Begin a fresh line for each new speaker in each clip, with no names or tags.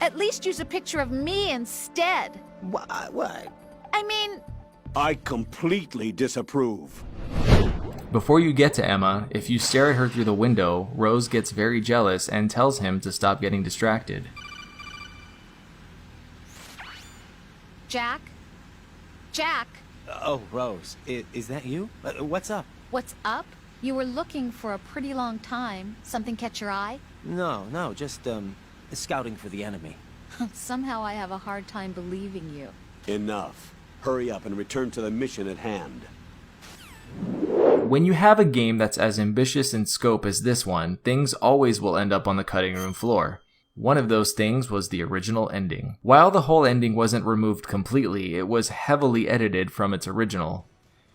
At least use a picture of me instead.
What?
I mean...
I completely disapprove.
Before you get to Emma, if you stare at her through the window, Rose gets very jealous and tells him to stop getting distracted.
Jack? Jack?
Oh, Rose, is that you? What's up?
What's up? You were looking for a pretty long time. Something catch your eye?
No, just, scouting for the enemy.
Somehow I have a hard time believing you.
Enough. Hurry up and return to the mission at hand.
When you have a game that's as ambitious in scope as this one, things always will end up on the cutting room floor. One of those things was the original ending. While the whole ending wasn't removed completely, it was heavily edited from its original.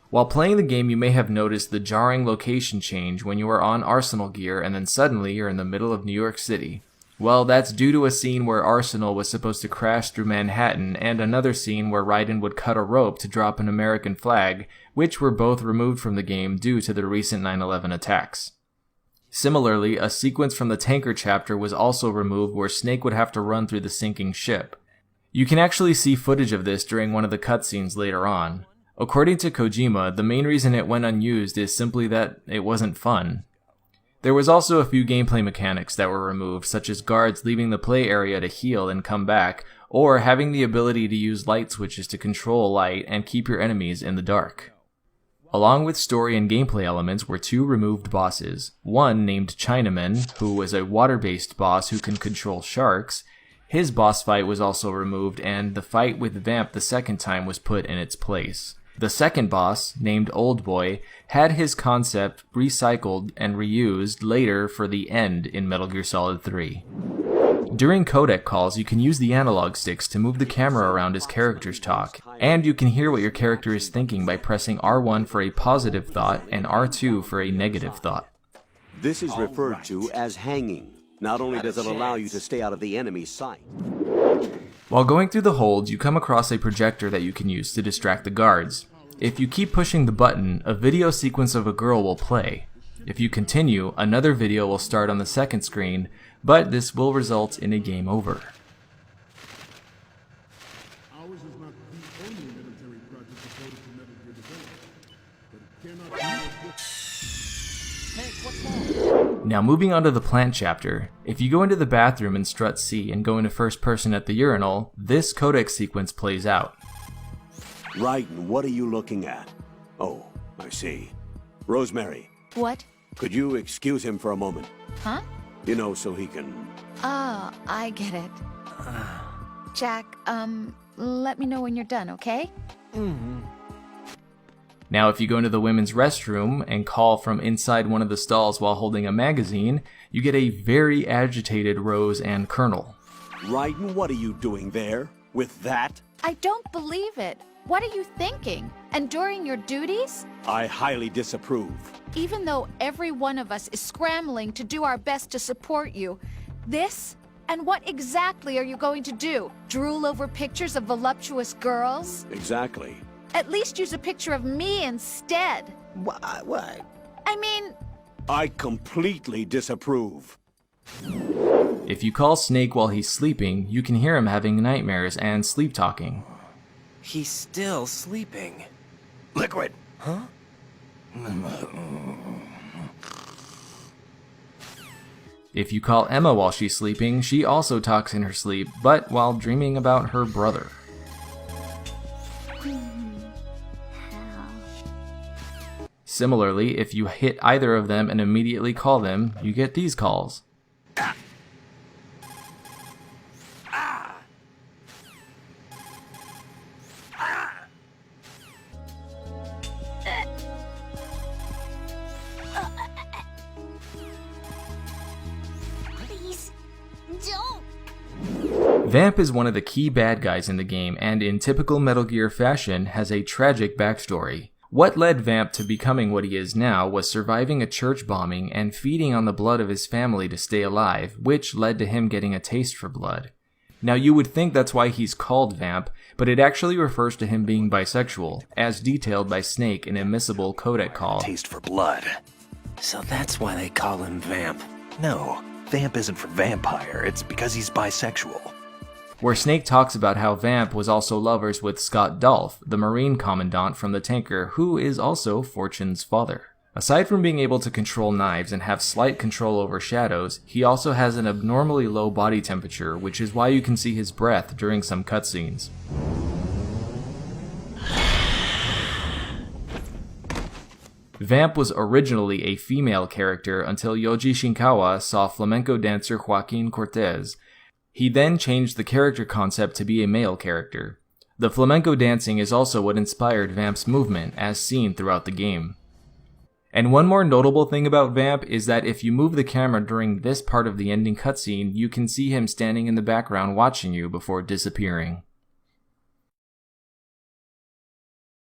While playing the game, you may have noticed the jarring location change when you are on Arsenal gear and then suddenly you're in the middle of New York City. Well, that's due to a scene where Arsenal was supposed to crash through Manhattan and another scene where Raiden would cut a rope to drop an American flag, which were both removed from the game due to the recent 9/11 attacks. Similarly, a sequence from the tanker chapter was also removed where Snake would have to run through the sinking ship. You can actually see footage of this during one of the cutscenes later on. According to Kojima, the main reason it went unused is simply that it wasn't fun. There was also a few gameplay mechanics that were removed, such as guards leaving the play area to heal and come back, or having the ability to use light switches to control light and keep your enemies in the dark. Along with story and gameplay elements were two removed bosses, one named Chinaman, who was a water-based boss who can control sharks. His boss fight was also removed, and the fight with Vamp the second time was put in its place. The second boss, named Old Boy, had his concept recycled and reused later for the end in Metal Gear Solid 3. During codec calls, you can use the analog sticks to move the camera around as characters talk, and you can hear what your character is thinking by pressing R1 for a positive thought and R2 for a negative thought.
This is referred to as hanging. Not only does it allow you to stay out of the enemy's sight.
While going through the holds, you come across a projector that you can use to distract the guards. If you keep pushing the button, a video sequence of a girl will play. If you continue, another video will start on the second screen, but this will result in a game over.
Ours is not the only military project devoted to Metal Gear development, but it cannot be.
Hey, what's wrong?
Now moving on to the plant chapter, if you go into the bathroom in Strut C and go into first person at the urinal, this codec sequence plays out.
Raiden, what are you looking at? Oh, I see. Rosemary,
What?
could you excuse him for a moment?
Huh?
You know, so he can...
Ah, I get it. Jack, let me know when you're done, okay?
Now if you go into the women's restroom and call from inside one of the stalls while holding a magazine, you get a very agitated Rose and Colonel.
Raiden, what are you doing there? With that?
I don't believe it. What are you thinking? Enduring your duties?
I highly disapprove.
Even though every one of us is scrambling to do our best to support you, this? And what exactly are you going to do? Drool over pictures of voluptuous girls?
Exactly.
At least use a picture of me instead.
What?
I mean,
I completely disapprove.
If you call Snake while he's sleeping, you can hear him having nightmares and sleep talking.
He's still sleeping. Liquid. Huh?
If you call Emma while she's sleeping, she also talks in her sleep, but while dreaming about her brother. Similarly, if you hit either of them and immediately call them, you get these calls.
please, don't.
Vamp is one of the key bad guys in the game, and in typical Metal Gear fashion, has a tragic backstory. What led Vamp to becoming what he is now was surviving a church bombing and feeding on the blood of his family to stay alive, which led to him getting a taste for blood. Now you would think that's why he's called Vamp, but it actually refers to him being bisexual, as detailed by Snake in a missable codec call.
Taste for blood. So that's why they call him Vamp. No, Vamp isn't for vampire, it's because he's bisexual.
where Snake talks about how Vamp was also lovers with Scott Dolph, the Marine Commandant from the tanker, who is also Fortune's father. Aside from being able to control knives and have slight control over shadows, he also has an abnormally low body temperature, which is why you can see his breath during some cutscenes. Vamp was originally a female character until Yoji Shinkawa saw flamenco dancer Joaquin Cortez. He then changed the character concept to be a male character. The flamenco dancing is also what inspired Vamp's movement, as seen throughout the game. And one more notable thing about Vamp is that if you move the camera during this part of the ending cutscene, you can see him standing in the background watching you before disappearing.